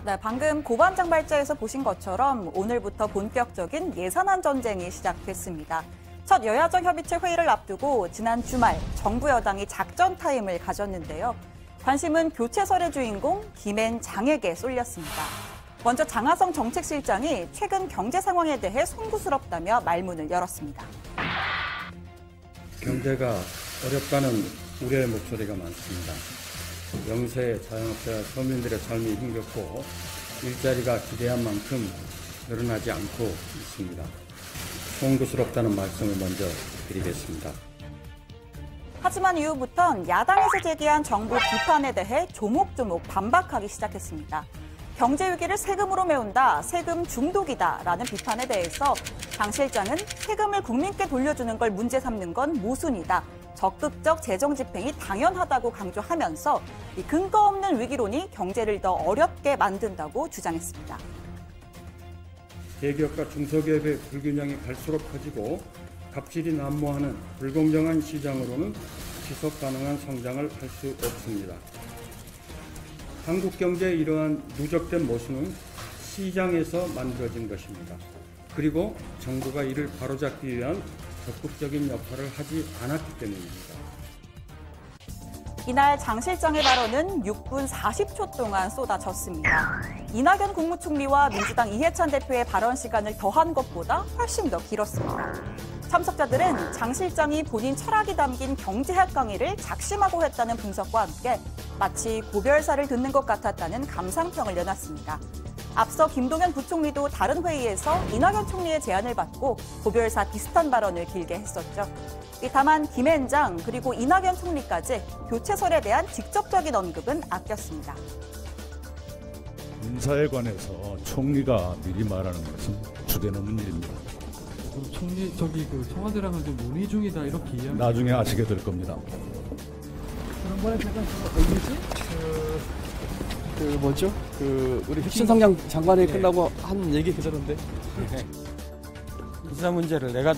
네, 방금 고반장 발제에서 보신 것처럼 오늘부터 본격적인 예산안 전쟁이 시작됐습니다. 첫 여야정 협의체 회의를 앞두고 지난 주말 정부 여당이 작전 타임을 가졌는데요. 관심은 교체설의 주인공 김앤 장에게 쏠렸습니다. 먼저 장하성 정책실장이 최근 경제 상황에 대해 송구스럽다며 말문을 열었습니다. 경제가 어렵다는 우려의 목소리가 많습니다. 영세, 자영업자, 서민들의 삶이 힘겹고 일자리가 기대한 만큼 늘어나지 않고 있습니다. 송구스럽다는 말씀을 먼저 드리겠습니다. 하지만 이후부턴 야당에서 제기한 정부 비판에 대해 조목조목 반박하기 시작했습니다. 경제 위기를 세금으로 메운다, 세금 중독이다라는 비판에 대해서 장 실장은 세금을 국민께 돌려주는 걸 문제 삼는 건 모순이다. 적극적 재정 집행이 당연하다고 강조하면서 이 근거 없는 위기론이 경제를 더 어렵게 만든다고 주장했습니다. 대기업과 중소기업의 불균형이 갈수록 커지고 갑질이 난무하는 불공정한 시장으로는 지속 가능한 성장을 할 수 없습니다. 한국 경제의 이러한 누적된 모순은 시장에서 만들어진 것입니다. 그리고 정부가 이를 바로잡기 위한 적극적인 역할을 하지 않았기 때문입니다. 이날 장 실장의 발언은 6분 40초 동안 쏟아졌습니다. 이낙연 국무총리와 민주당 이해찬 대표의 발언 시간을 더한 것보다 훨씬 더 길었습니다. 참석자들은 장 실장이 본인 철학이 담긴 경제학 강의를 작심하고 했다는 분석과 함께 마치 고별사를 듣는 것 같았다는 감상평을 내놨습니다. 앞서 김동연 부총리도 다른 회의에서 이낙연 총리의 제안을 받고 고별사 비슷한 발언을 길게 했었죠. 다만 김앤 장 그리고 이낙연 총리까지 교체설에 대한 직접적인 언급은 아꼈습니다. 인사에 관해서 총리가 미리 말하는 것은 주대넘는 일입니다. 총리 청와대랑은 좀 논의 중이다 이렇게 이해합니다. 나중에 아시게 될 겁니다. 지난번에 제가 우리 혁신성장 장관이 끝나고 한 얘기 그대로인데. 비자 문제를 내가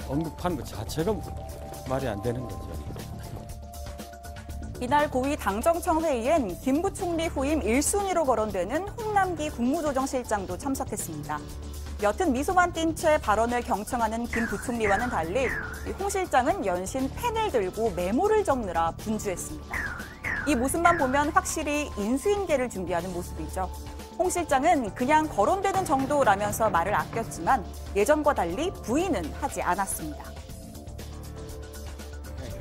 언급한 것 자체가 말이 안 되는 거죠. 이날 고위 당정청 회의엔 김 부총리 후임 1순위로 거론되는 홍남기 국무조정실장도 참석했습니다. 옅은 미소만 띈 채 발언을 경청하는 김 부총리와는 달리 홍 실장은 연신 펜을 들고 메모를 적느라 분주했습니다. 이 모습만 보면 확실히 인수인계를 준비하는 모습이죠. 홍 실장은 그냥 거론되는 정도라면서 말을 아꼈지만 예전과 달리 부인은 하지 않았습니다.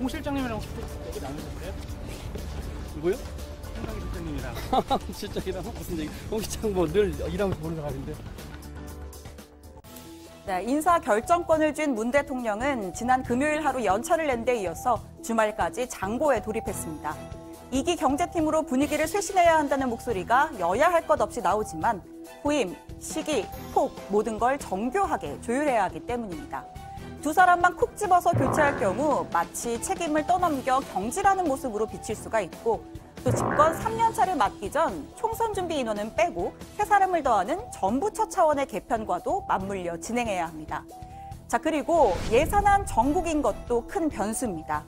홍 실장님이랑 혹시 얘기 나누셨어요? 누구요? 홍남기 실장님이랑. 실장이랑 무슨 얘기? 홍 실장 늘 일하면서 보는 사람인데. 네, 인사 결정권을 쥔 문 대통령은 지난 금요일 하루 연차를 낸 데 이어서 주말까지 장고에 돌입했습니다. 2기 경제팀으로 분위기를 쇄신해야 한다는 목소리가 여야 할 것 없이 나오지만 후임, 시기, 폭 모든 걸 정교하게 조율해야 하기 때문입니다. 두 사람만 콕 집어서 교체할 경우 마치 책임을 떠넘겨 경질하는 모습으로 비칠 수가 있고 또 집권 3년 차를 맡기 전 총선 준비 인원은 빼고 세 사람을 더하는 전부처 차원의 개편과도 맞물려 진행해야 합니다. 자, 그리고 예산안 정국인 것도 큰 변수입니다.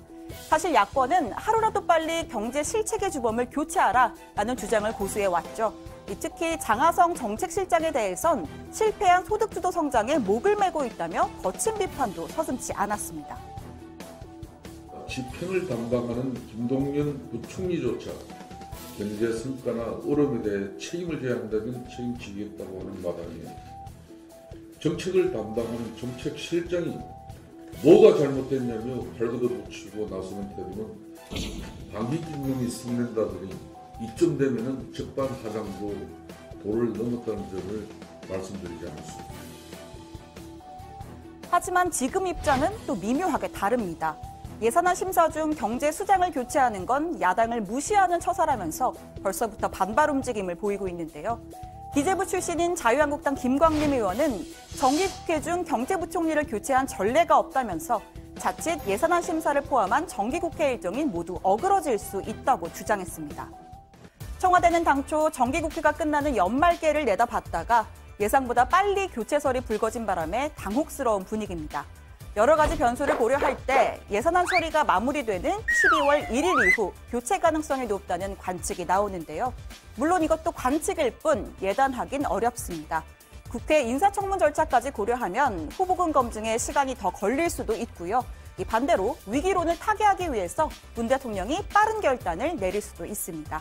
사실 야권은 하루라도 빨리 경제 실책의 주범을 교체하라라는 주장을 고수해왔죠. 특히 장하성 정책실장에 대해선 실패한 소득주도 성장에 목을 메고 있다며 거친 비판도 서슴지 않았습니다. 집행을 담당하는 김동연 부총리조차 경제 성과나 어려움에 대해 책임을 져야 한다면 책임지겠다고 하는 마당에 정책을 담당하는 정책실장이 뭐가 잘못됐냐며 발걷어붙이고 나서는 태도는 방귀뀌는 있으면 된다더니 이쯤 되면은 적반하장도 도를 넘었다는 점을 말씀드리지 않았습니다. 하지만 지금 입장은 또 미묘하게 다릅니다. 예산안 심사 중 경제 수장을 교체하는 건 야당을 무시하는 처사라면서 벌써부터 반발 움직임을 보이고 있는데요. 기재부 출신인 자유한국당 김광림 의원은 정기국회 중 경제부총리를 교체한 전례가 없다면서 자칫 예산안 심사를 포함한 정기국회 일정이 모두 어그러질 수 있다고 주장했습니다. 청와대는 당초 정기국회가 끝나는 연말계를 내다봤다가 예상보다 빨리 교체설이 불거진 바람에 당혹스러운 분위기입니다. 여러 가지 변수를 고려할 때 예산안 처리가 마무리되는 12월 1일 이후 교체 가능성이 높다는 관측이 나오는데요. 물론 이것도 관측일 뿐 예단하긴 어렵습니다. 국회 인사청문 절차까지 고려하면 후보군 검증에 시간이 더 걸릴 수도 있고요. 이 반대로 위기론을 타개하기 위해서 문 대통령이 빠른 결단을 내릴 수도 있습니다.